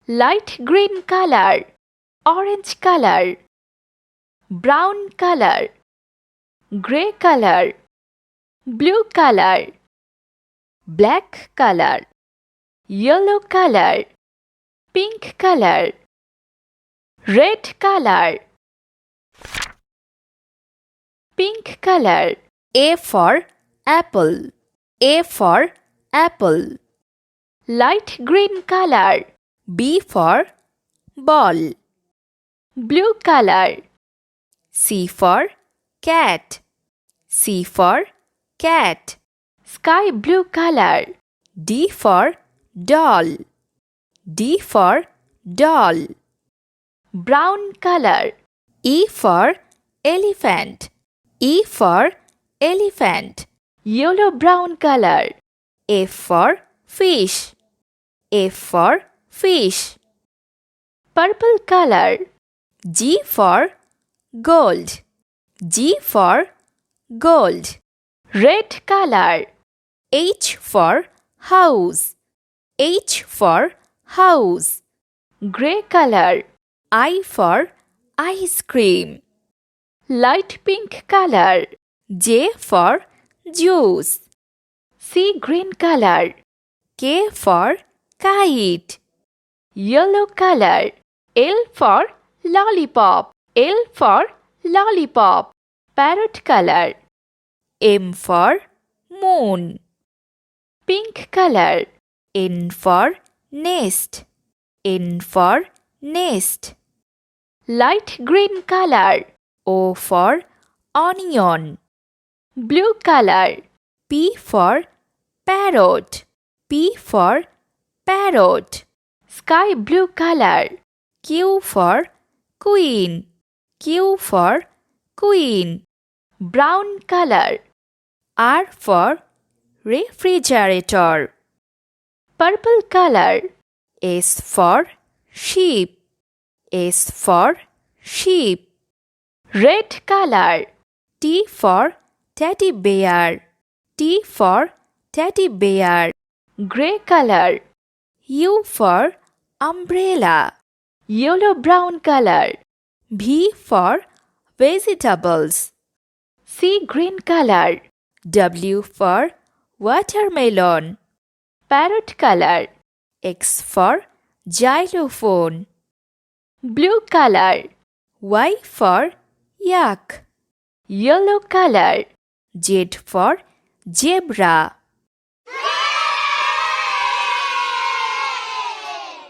light green color, orange color, brown color, gray color, blue color, black color, yellow color, pink color, red color, pink color. A for apple. A for apple. Light green color. B for ball. Blue color. C for cat. C for cat. Sky blue color. D for doll. D for doll. Brown color. E for elephant. E for elephant. Yellow brown color. F for fish. F for fish. Purple color. G for gold. G for gold. Red color. H for house. H for house. Gray color. I for ice cream. Light pink color. J for juice. Sea green color. K for kite. Yellow color. L for lollipop. L for lollipop. Parrot color. M for moon. Pink color. N for nest. N for nest. Light green color. O for onion. Blue color. P for parrot. P for parrot. Sky blue color. Q for queen. Q for queen. Brown color. R for refrigerator. Purple color. S for sheep. S for sheep. Red color. T for teddy bear. T for teddy bear. Gray color. U for umbrella. Yellow brown color. V for vegetables. Sea green color. W for watermelon. Parrot color. X for xylophone. Blue color. Y for yak. Yellow color. Z for zebra.